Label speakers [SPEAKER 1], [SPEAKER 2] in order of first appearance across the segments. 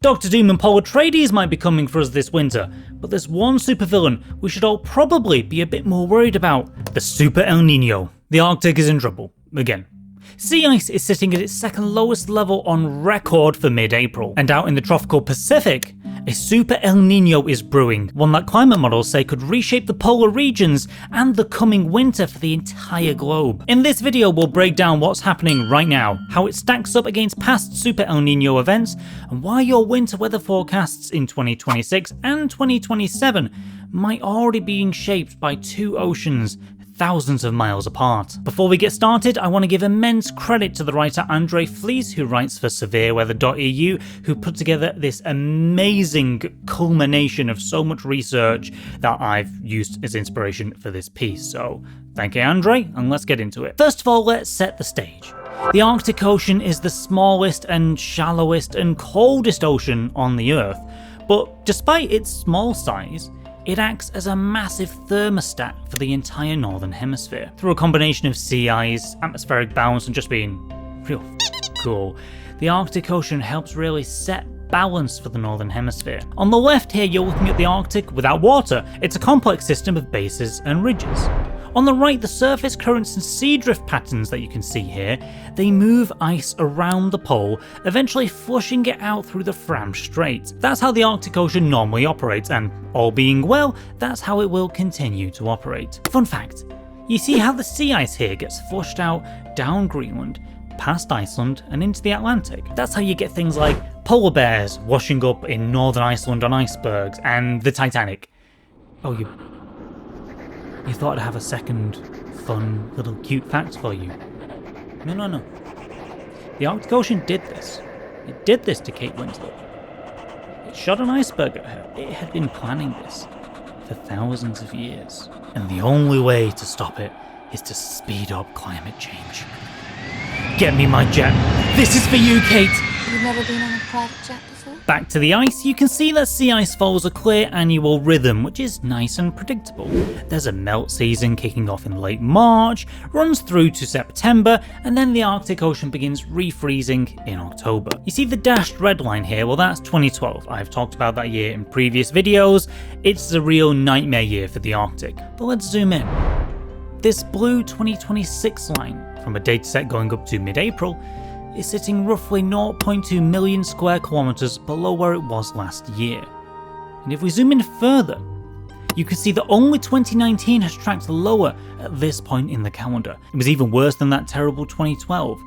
[SPEAKER 1] Doctor Doom and Polar Atreides might be coming for us this winter, but there's one supervillain we should all probably be a bit more worried about: the Super El Nino. The Arctic is in trouble, again. Sea ice is sitting at its second lowest level on record for mid-April, and out in the tropical Pacific, a Super El Niño is brewing, one that climate models say could reshape the polar regions and the coming winter for the entire globe. In this video, we'll break down what's happening right now, how it stacks up against past Super El Niño events, and why your winter weather forecasts in 2026 and 2027 might already be being shaped by two oceans thousands of miles apart. Before we get started, I want to give immense credit to the writer Andre Fleece, who writes for severeweather.eu, who put together this amazing culmination of so much research that I've used as inspiration for this piece. So thank you, Andre, and let's get into it. First of all, let's set the stage. The Arctic Ocean is the smallest and shallowest and coldest ocean on the Earth, but despite its small size, it acts as a massive thermostat for the entire northern hemisphere. Through a combination of sea ice, atmospheric balance, and just being real cool, the Arctic Ocean helps really set balance for the northern hemisphere. On the left here, you're looking at the Arctic without water. It's a complex system of bases and ridges. On the right, the surface currents and sea drift patterns that you can see here, they move ice around the pole, eventually flushing it out through the Fram Strait. That's how the Arctic Ocean normally operates, and all being well, that's how it will continue to operate. Fun fact, you see how the sea ice here gets flushed out down Greenland, past Iceland, and into the Atlantic. That's how you get things like polar bears washing up in northern Iceland on icebergs, and the Titanic. Oh, you thought I'd have a second fun little cute fact for you. No. The Arctic Ocean did this. It did this to Kate Winslet. It shot an iceberg at her. It had been planning this for thousands of years. And the only way to stop it is to speed up climate change. Get me my jet. This is for you, Kate!
[SPEAKER 2] You've never been on a private jet before?
[SPEAKER 1] Back to the ice, you can see that sea ice follows a clear annual rhythm, which is nice and predictable. There's a melt season kicking off in late March, runs through to September, and then the Arctic Ocean begins refreezing in October. You see the dashed red line here? Well, that's 2012. I've talked about that year in previous videos. It's a real nightmare year for the Arctic. But let's zoom in. This blue 2026 line, from a dataset going up to mid-April, is sitting roughly 0.2 million square kilometers below where it was last year. And if we zoom in further, you can see that only 2019 has tracked lower at this point in the calendar. It was even worse than that terrible 2012.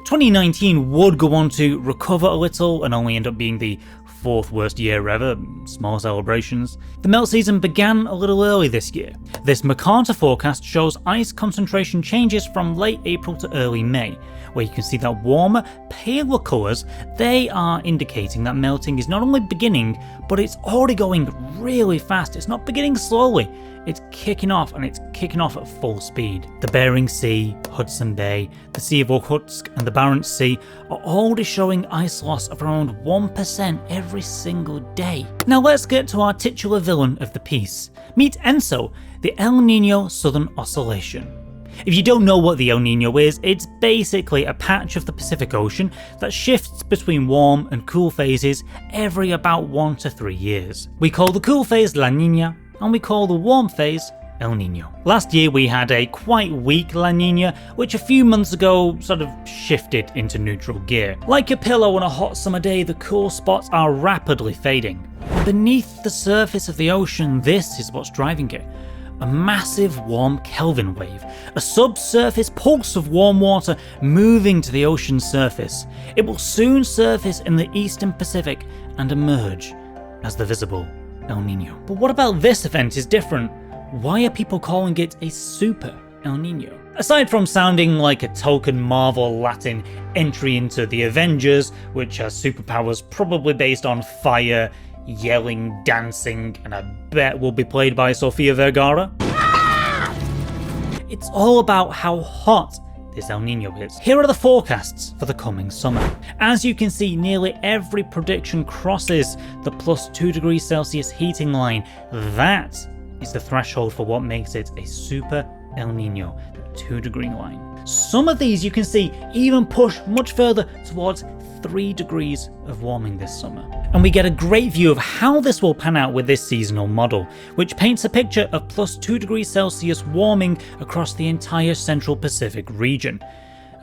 [SPEAKER 1] 2019 would go on to recover a little and only end up being the fourth worst year ever, small celebrations. The melt season began a little early this year. This Mercator forecast shows ice concentration changes from late April to early May, where you can see that warmer, paler colours, they are indicating that melting is not only beginning, but it's already going really fast. It's not beginning slowly, it's kicking off, and it's kicking off at full speed. The Bering Sea, Hudson Bay, the Sea of Okhotsk, and the Barents Sea are already showing ice loss of around 1% every single day. Now let's get to our titular villain of the piece. Meet ENSO, the El Niño Southern Oscillation. If you don't know what the El Niño is, it's basically a patch of the Pacific Ocean that shifts between warm and cool phases every about 1 to 3 years. We call the cool phase La Niña, and we call the warm phase El Niño. Last year we had a quite weak La Niña, which a few months ago sort of shifted into neutral gear. Like a pillow on a hot summer day, the cool spots are rapidly fading. Beneath the surface of the ocean, this is what's driving it. A massive warm Kelvin wave, a subsurface pulse of warm water moving to the ocean's surface. It will soon surface in the eastern Pacific and emerge as the visible El Niño. But what about this event is different? Why are people calling it a Super El Niño? Aside from sounding like a Tolkien Marvel Latin entry into the Avengers, which has superpowers probably based on fire, yelling, dancing, and I bet will be played by Sofia Vergara. It's all about how hot this El Niño is. Here are the forecasts for the coming summer. As you can see, nearly every prediction crosses the +2 degrees Celsius heating line. That is the threshold for what makes it a Super El Niño, the 2 degree line. Some of these you can see even push much further towards 3 degrees of warming this summer. And we get a great view of how this will pan out with this seasonal model, which paints a picture of plus 2 degrees Celsius warming across the entire central Pacific region.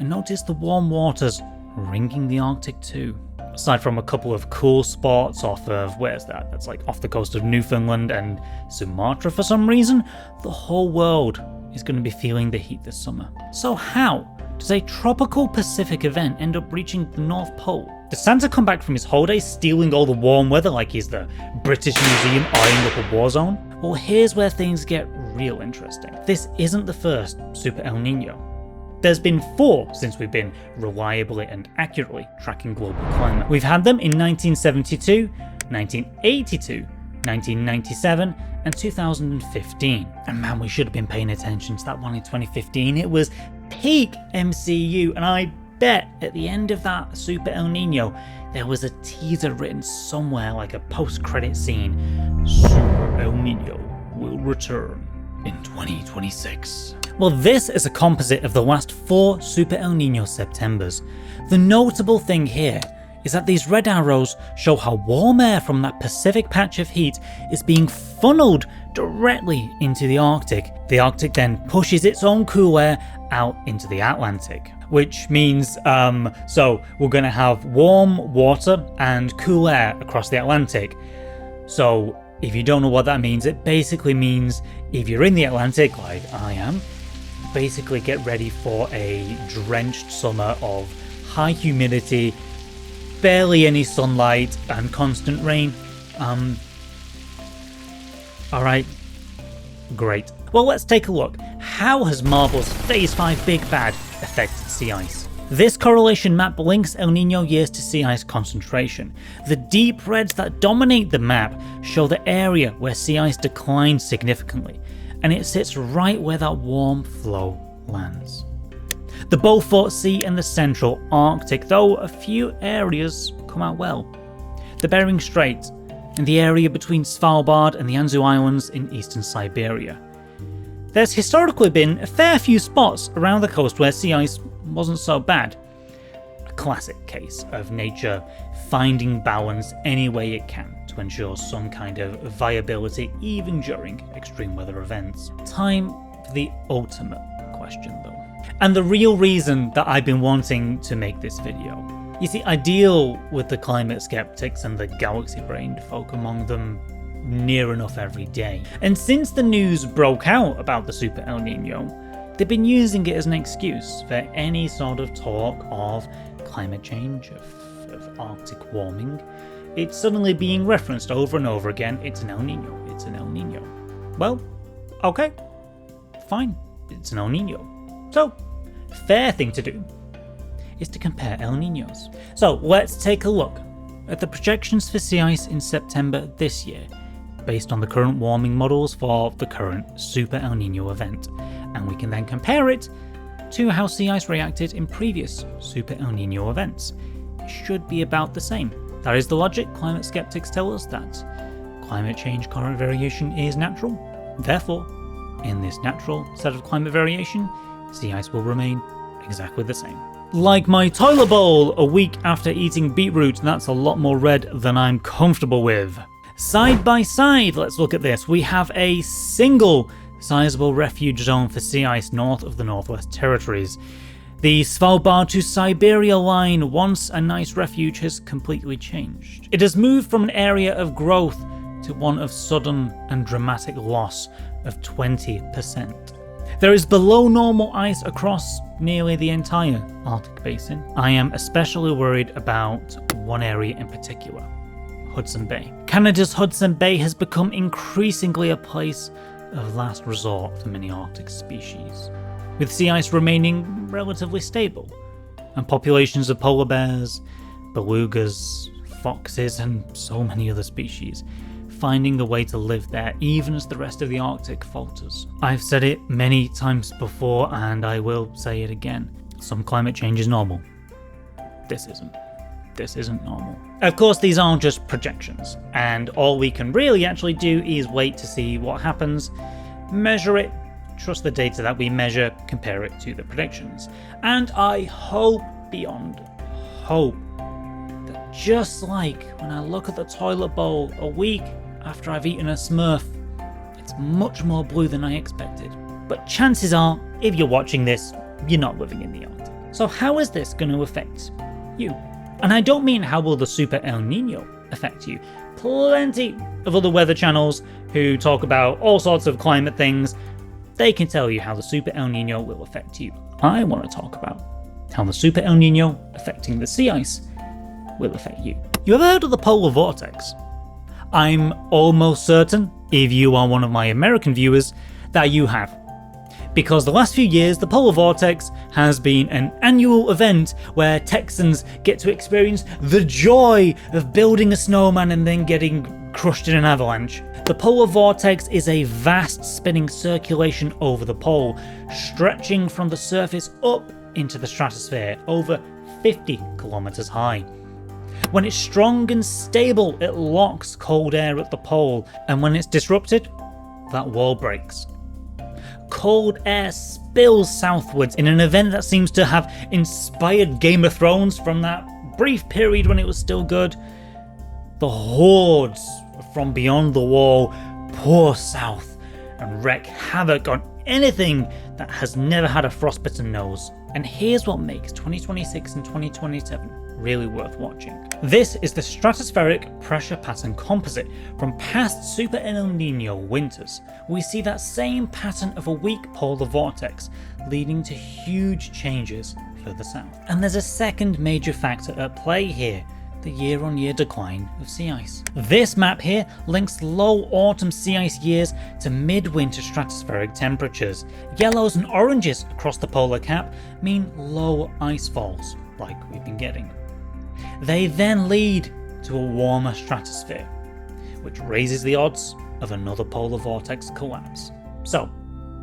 [SPEAKER 1] And notice the warm waters ringing the Arctic too. Aside from a couple of cool spots off of, where's that? That's like off the coast of Newfoundland and Sumatra for some reason, the whole world is going to be feeling the heat this summer. So how does a tropical Pacific event end up reaching the North Pole? Does Santa come back from his holidays stealing all the warm weather like he's the British Museum eyeing up a war zone? Well, here's where things get real interesting. This isn't the first Super El Niño. There's been 4 since we've been reliably and accurately tracking global climate. We've had them in 1972, 1982, 1997, and 2015. And man, we should have been paying attention to that one in 2015. It was peak MCU, and I bet at the end of that Super El Niño, there was a teaser written somewhere like a post-credit scene. Super El Niño will return in 2026. Well, this is a composite of the last 4 Super El Niño Septembers. The notable thing here is that these red arrows show how warm air from that Pacific patch of heat is being funneled directly into the Arctic. The Arctic then pushes its own cool air out into the Atlantic, which means, so we're going to have warm water and cool air across the Atlantic. So if you don't know what that means, it basically means if you're in the Atlantic, like I am, basically get ready for a drenched summer of high humidity, barely any sunlight, and constant rain. Alright, great. Well, let's take a look. How has Marvel's Phase 5 Big Bad affected sea ice? This correlation map links El Niño years to sea ice concentration. The deep reds that dominate the map show the area where sea ice declined significantly, and it sits right where that warm flow lands. The Beaufort Sea and the central Arctic, though a few areas come out well. The Bering Strait, and the area between Svalbard and the Anzu Islands in eastern Siberia. There's historically been a fair few spots around the coast where sea ice wasn't so bad. A classic case of nature finding balance any way it can to ensure some kind of viability even during extreme weather events. Time for the ultimate question though. And the real reason that I've been wanting to make this video. You see, I deal with the climate skeptics and the galaxy-brained folk among them near enough every day. And since the news broke out about the Super El Niño, they've been using it as an excuse for any sort of talk of climate change, of Arctic warming. It's suddenly being referenced over and over again. It's an El Niño, it's an El Niño. Well, okay, fine, it's an El Niño. So, fair thing to do is to compare El Niños. So let's take a look at the projections for sea ice in September this year, based on the current warming models for the current Super El Niño event, and we can then compare it to how sea ice reacted in previous Super El Niño events. It should be about the same. That is the logic. Climate skeptics tell us that climate change current variation is natural. Therefore, in this natural set of climate variation, sea ice will remain exactly the same. Like my toilet bowl a week after eating beetroot, that's a lot more red than I'm comfortable with. Side by side, let's look at this. We have a single sizable refuge zone for sea ice north of the Northwest Territories. The Svalbard to Siberia line, once a nice refuge, has completely changed. It has moved from an area of growth to one of sudden and dramatic loss of 20%. There is below normal ice across nearly the entire Arctic basin. I am especially worried about one area in particular, Hudson Bay. Canada's Hudson Bay has become increasingly a place of last resort for many Arctic species, with sea ice remaining relatively stable, and populations of polar bears, belugas, foxes, and so many other species finding a way to live there even as the rest of the Arctic falters. I've said it many times before and I will say it again. Some climate change is normal. This isn't. This isn't normal. Of course, these aren't just projections, and all we can really actually do is wait to see what happens, measure it, trust the data that we measure, compare it to the predictions. And I hope beyond hope that just like when I look at the toilet bowl a week after I've eaten a Smurf, it's much more blue than I expected. But chances are, if you're watching this, you're not living in the Arctic. So how is this going to affect you? And I don't mean how will the Super El Niño affect you. Plenty of other weather channels who talk about all sorts of climate things, they can tell you how the Super El Niño will affect you. I want to talk about how the Super El Niño affecting the sea ice will affect you. You ever heard of the polar vortex? I'm almost certain, if you are one of my American viewers, that you have. Because the last few years, the polar vortex has been an annual event where Texans get to experience the joy of building a snowman and then getting crushed in an avalanche. The polar vortex is a vast spinning circulation over the pole, stretching from the surface up into the stratosphere, over 50 kilometers high. When it's strong and stable, it locks cold air at the pole, and when it's disrupted, that wall breaks. Cold air spills southwards in an event that seems to have inspired Game of Thrones from that brief period when it was still good. The hordes from beyond the wall pour south and wreak havoc on anything that has never had a frostbitten nose. And here's what makes 2026 and 2027 really worth watching. This is the stratospheric pressure pattern composite from past Super El Niño winters. We see that same pattern of a weak polar vortex, leading to huge changes further south. And there's a second major factor at play here, the year-on-year decline of sea ice. This map here links low autumn sea ice years to mid-winter stratospheric temperatures. Yellows and oranges across the polar cap mean low ice falls, like we've been getting. They then lead to a warmer stratosphere, which raises the odds of another polar vortex collapse. So,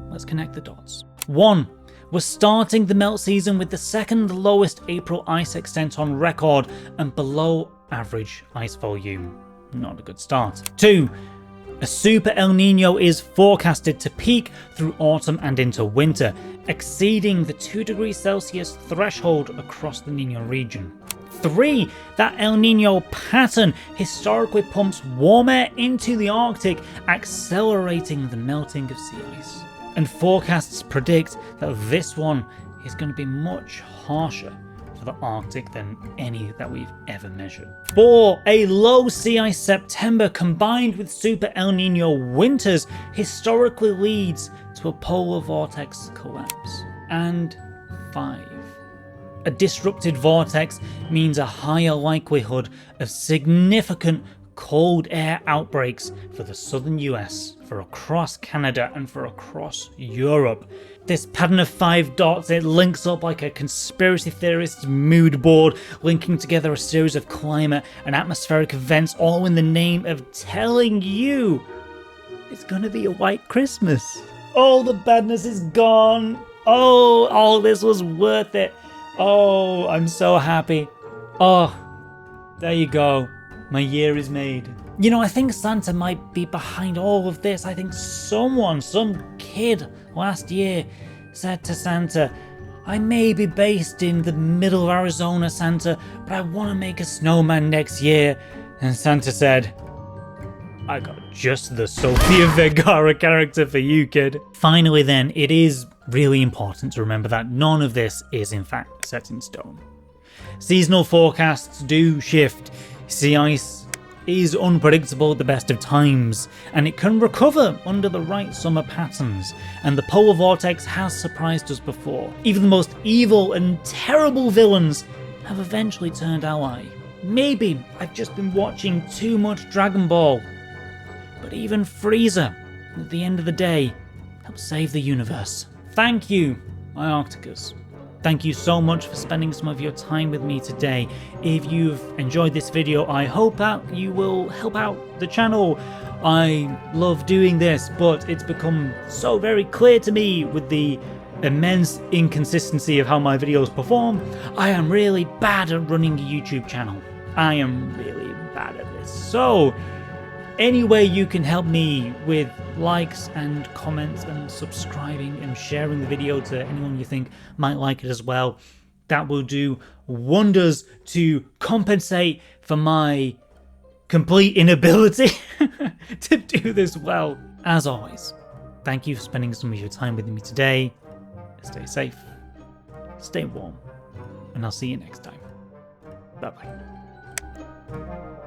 [SPEAKER 1] let's connect the dots. 1. We're starting the melt season with the second lowest April ice extent on record and below average ice volume. Not a good start. 2. A Super El Niño is forecasted to peak through autumn and into winter, exceeding the 2 degrees Celsius threshold across the Nino region. 3. That El Niño pattern historically pumps warm air into the Arctic, accelerating the melting of sea ice. And forecasts predict that this one is going to be much harsher for the Arctic than any that we've ever measured. 4. A low sea ice September combined with Super El Niño winters historically leads to a polar vortex collapse. And 5. A disrupted vortex means a higher likelihood of significant cold air outbreaks for the southern US, for across Canada, and for across Europe. This pattern of 5 dots, it links up like a conspiracy theorist's mood board, linking together a series of climate and atmospheric events, all in the name of telling you it's gonna be a white Christmas. All the badness is gone. Oh, all this was worth it. Oh, I'm so happy. Oh, there you go. My year is made. You know, I think Santa might be behind all of this. I think some kid last year said to Santa, I may be based in the middle of Arizona, Santa, but I want to make a snowman next year. And Santa said, I got just the Sofia Vergara character for you, kid. Finally then, it is really important to remember that none of this is in fact set in stone. Seasonal forecasts do shift. Sea ice is unpredictable at the best of times, and it can recover under the right summer patterns, and the polar vortex has surprised us before. Even the most evil and terrible villains have eventually turned ally. Maybe I've just been watching too much Dragon Ball, but even Frieza, at the end of the day, helped save the universe. Thank you, my Arcticus. Thank you so much for spending some of your time with me today. If you've enjoyed this video, I hope that you will help out the channel. I love doing this, but it's become so very clear to me with the immense inconsistency of how my videos perform. I am really bad at running a YouTube channel. I am really bad at this. So, any way you can help me with likes and comments and subscribing and sharing the video to anyone you think might like it as well, that will do wonders to compensate for my complete inability to do this well. As always, thank you for spending some of your time with me today. Stay safe, stay warm, and I'll see you next time. Bye bye.